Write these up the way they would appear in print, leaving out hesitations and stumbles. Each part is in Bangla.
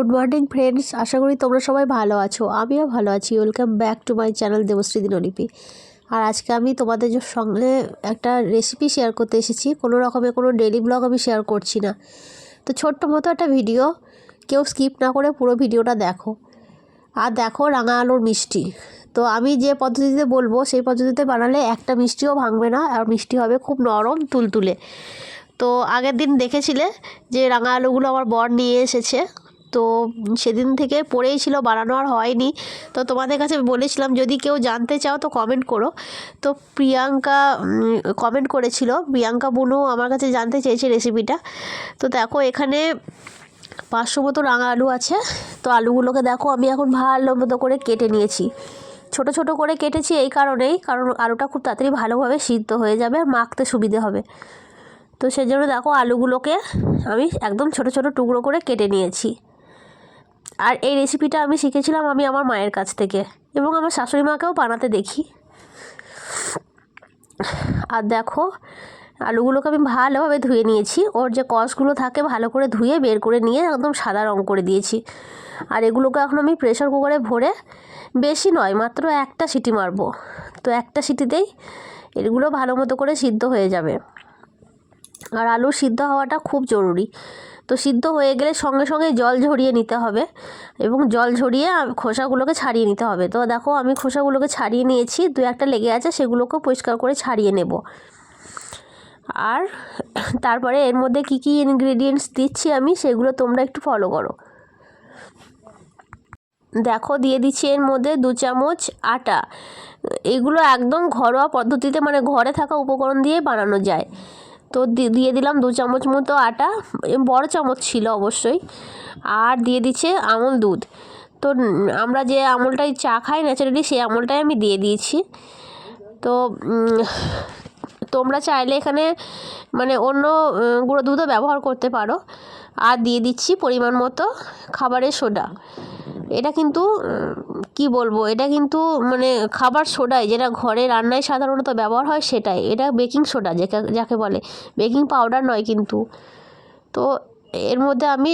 গুড মর্নিং ফ্রেন্ডস, আশা করি তোমরা সবাই ভালো আছো। আমিও ভালো আছি। Welcome back to my channel Debashree Dinlipi. আর আজকে আমি তোমাদের সঙ্গে একটা রেসিপি শেয়ার করতে এসেছি। কোনো রকমের কোনো ডেলি ব্লগ আমি শেয়ার করছি না। তো ছোট্ট মতো একটা ভিডিও, কেউ স্কিপ না করে পুরো ভিডিওটা দেখো। আর দেখো রাঙা আলুর মিষ্টি। তো আমি যে পদ্ধতিতে বলবো সেই পদ্ধতিতে বানালে একটা মিষ্টিও ভাঙবে না, আর মিষ্টি হবে খুব নরম তুলতুলে। তো আগের দিন দেখেছিলে যে রাঙা আলুগুলো আমার বর নিয়ে এসেছে, তো সেদিন থেকে পড়েই ছিল, বানানো আর হয়নি। তো তোমাদের কাছে বলেছিলাম যদি কেউ জানতে চাও তো কমেন্ট করো। তো প্রিয়াঙ্কা কমেন্ট করেছিল, প্রিয়াঙ্কা বুনু আমার কাছে জানতে চেয়েছে রেসিপিটা। তো দেখো এখানে 500 মতো রাঙা আলু আছে। তো আলুগুলোকে দেখো আমি এখন ভালো মতো করে কেটে নিয়েছি। ছোট ছোট করে কেটেছি এই কারণেই, কারণ আলুটা খুব তাড়াতাড়ি ভালোভাবে সিদ্ধ হয়ে যাবে, মাখতে সুবিধে হবে। তো সেজন্য দেখো আলুগুলোকে আমি একদম ছোট ছোট টুকরো করে কেটে নিয়েছি। আর এই রেসিপিটা আমি শিখেছিলাম আমি আমার মায়ের কাছ থেকে, এবং আমার শাশুড়ি মাকেও বানাতে দেখি। আর দেখো আলুগুলোকে আমি ভালোভাবে ধুয়ে নিয়েছি, ওর যে কষগুলো থাকে ভালো করে ধুয়ে বের করে নিয়ে একদম সাদা রঙ করে দিয়েছি। আর এগুলোকে এখন আমি প্রেসার কুকারে ভরে, বেশি নয় মাত্র একটা সিটি মারবো। তো একটা সিটিতেই এগুলো ভালো মতো করে সিদ্ধ হয়ে যাবে। আর আলু সিদ্ধ হওয়াটা খুব জরুরি। তো সিদ্ধ হয়ে গেলে সঙ্গে সঙ্গে জল ঝরিয়ে নিতে হবে, এবং জল ঝরিয়ে খোসাগুলোকে ছাড়িয়ে নিতে হবে। তো দেখো আমি খোসাগুলোকে ছাড়িয়ে নিয়েছি, দু একটা লেগে আছে সেগুলোকেও পরিষ্কার করে ছাড়িয়ে নেব। আর তারপরে এর মধ্যে কি কি ইনগ্রেডিয়েন্টস দিচ্ছি আমি সেগুলো তোমরা একটু ফলো করো। দেখো দিয়ে দিচ্ছি এর মধ্যে 2 চামচ আটা। এগুলো একদম ঘরোয়া পদ্ধতিতে, মানে ঘরে থাকা উপকরণ দিয়ে বানানো যায়। তো দিয়ে দিলাম 2 চামচ মতো আটা, বড় চামচ ছিল অবশ্যই। আর দিয়ে দিচ্ছে আমুল দুধ। তো আমরা যে আমুলটাই চা খাই ন্যাচারালি, সেই আমুলটাই আমি দিয়ে দিয়েছি। তো তোমরা চাইলে এখানে মানে অন্য গুঁড়ো দুধও ব্যবহার করতে পারো। আর দিয়ে দিচ্ছি পরিমাণ মতো খাবারের সোডা। এটা কিন্তু কি বলবো, এটা কিন্তু মানে খাবার সোডাই, যেটা ঘরে রান্নায় সাধারণত ব্যবহার হয় সেটাই। এটা বেকিং সোডা যাকে বলে, বেকিং পাউডার নয় কিন্তু। তো এর মধ্যে আমি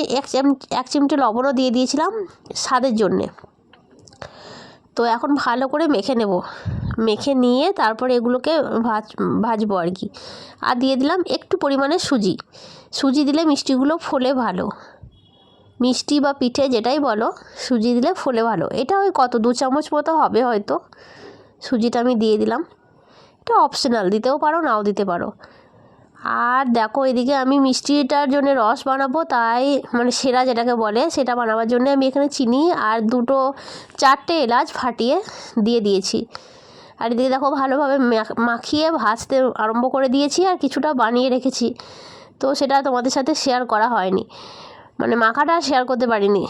এক চিমটে লবণও দিয়ে দিয়েছিলাম স্বাদের জন্যে। তো এখন ভালো করে মেখে নেব, মেখে নিয়ে তারপরে এগুলোকে ভাজবো আর কি। আর দিয়ে দিলাম একটু পরিমাণে সুজি দিলে মিষ্টিগুলো ফোলে ভালো, মিষ্টি বা পিঠে যেটাই বলো, সুজি দিলে ফোলে ভালো। এটা ওই কত 2 চামচ মতো হবে হয়তো। সুজিটা আমি দিয়ে দিলাম, এটা অপশনাল, দিতেও পারো নাও দিতে পারো। আর দেখো এদিকে আমি মিষ্টিটার জন্য রস বানাবো, তাই মানে সেরা যেটাকে বলে সেটা বানাবার জন্য আমি এখানে চিনি আর 4টে এলাচ ফাটিয়ে দিয়ে দিয়েছি। আর এদিকে দেখো ভালোভাবে মাখিয়ে ভাজতে আরম্ভ করে দিয়েছি, আর কিছুটা বানিয়ে রেখেছি। তো সেটা তোমাদের সাথে শেয়ার করা হয়নি, মানে মাখাটা শেয়ার করতে পারিনি।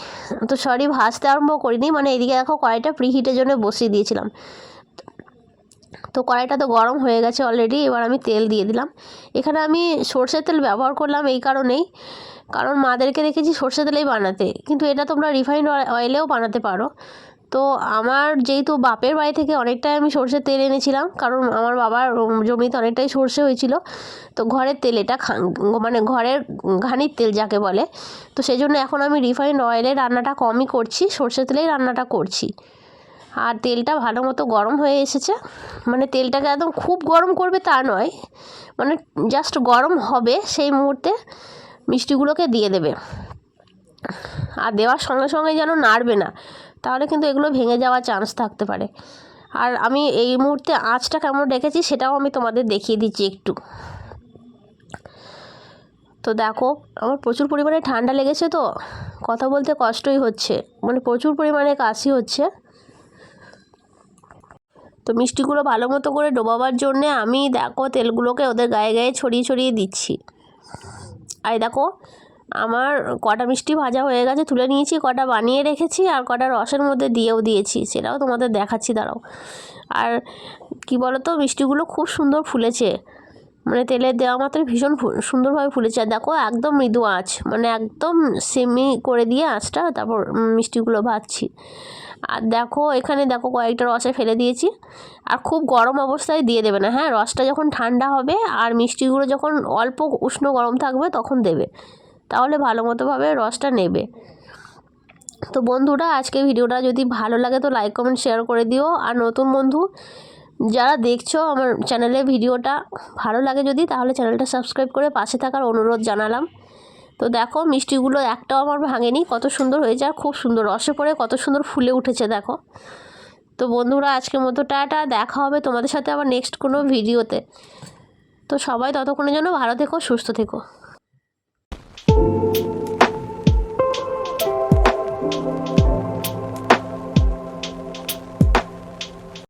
তো সরি, ভাজতে আরম্ভ করিনি, মানে এদিকে দেখো কড়াইটা প্রিহিটের জন্য বসিয়ে দিয়েছিলাম। তো কড়াইটা তো গরম হয়ে গেছে অলরেডি। এবার আমি তেল দিয়ে দিলাম। এখানে আমি সর্ষের তেল ব্যবহার করলাম এই কারণেই, কারণ মাদেরকে দেখেছি সর্ষের তেলেই বানাতে, কিন্তু এটা তোমরা রিফাইন্ড অয়েলেও বানাতে পারো। তো আমার যেহেতু বাপের বাড়ি থেকে অনেকটাই আমি সর্ষের তেল এনেছিলাম, কারণ আমার বাবার জমিতে অনেকটাই সর্ষে হয়েছিল। তো ঘরের তেল এটা, মানে ঘরের ঘানির তেল যাকে বলে। তো সেই জন্য এখন আমি রিফাইন্ড অয়েলে রান্নাটা কমই করছি, সর্ষের তেলেই রান্নাটা করছি। আর তেলটা ভালো মতো গরম হয়ে এসেছে, মানে তেলটাকে একদম খুব গরম করবে তা নয়, মানে জাস্ট গরম হবে সেই মুহূর্তে মিষ্টিগুলোকে দিয়ে দেবে। আর দেওয়ার সঙ্গে সঙ্গে যেন নাড়বে না, তাহলে কিন্তু এগুলো ভেঙে যাওয়ার চান্স থাকতে পারে। আর আমি এই মুহূর্তে আঁচটা কেমন রেখেছি সেটাও আমি তোমাদের দেখিয়ে দিচ্ছি একটু। তো দেখো আমার প্রচুর পরিমাণে ঠান্ডা লেগেছে, তো কথা বলতে কষ্টই হচ্ছে, মানে প্রচুর পরিমাণে কাশি হচ্ছে। তো মিষ্টিগুলো ভালো মতো করে ডোবাবার জন্যে আমি দেখো তেলগুলোকে ওদের গায়ে গায়ে ছড়িয়ে ছড়িয়ে দিচ্ছি। আর দেখো আমার কটা মিষ্টি ভাজা হয়ে গেছে, তুলে নিয়েছি, কটা বানিয়ে রেখেছি, আর কটা রসের মধ্যে দিয়েও দিয়েছি, সেটাও তোমাদের দেখাচ্ছি দাঁড়াও। আর কি বলো তো, মিষ্টিগুলো খুব সুন্দর ফুলেছে, মানে তেলে দেওয়া মাত্রই ভীষণ সুন্দরভাবে ফুলেছে। আর দেখো একদম মৃদু আঁচ, মানে একদম সেমি করে দিয়ে আঁচটা তারপর মিষ্টিগুলো ভাজছি। আর দেখো এখানে দেখো কয়েকটা রসে ফেলে দিয়েছি। আর খুব গরম অবস্থায় দিয়ে দেবে না, হ্যাঁ, রসটা যখন ঠান্ডা হবে আর মিষ্টিগুলো যখন অল্প উষ্ণ গরম থাকবে তখন দেবে, তাহলে ভালো মতোভাবে রসটা নেবে। তো বন্ধুরা, আজকে ভিডিওটা যদি ভালো লাগে তো লাইক কমেন্ট শেয়ার করে দিও। আর নতুন বন্ধু যারা দেখছো আমার চ্যানেলে ভিডিওটা ভালো লাগে যদি, তাহলে চ্যানেলটা সাবস্ক্রাইব করে পাশে থাকার অনুরোধ জানালাম। তো দেখো মিষ্টিগুলো একটাও আমার ভাঙেনি, কত সুন্দর হয়েছে আর খুব সুন্দর রসে পড়ে কত সুন্দর ফুলে উঠেছে দেখো। তো বন্ধুরা, আজকের মতো টাটা, দেখা হবে তোমাদের সাথে আবার নেক্সট কোনো ভিডিওতে। তো সবাই ততক্ষণের জন্য ভালো থেকো, সুস্থ থেকো।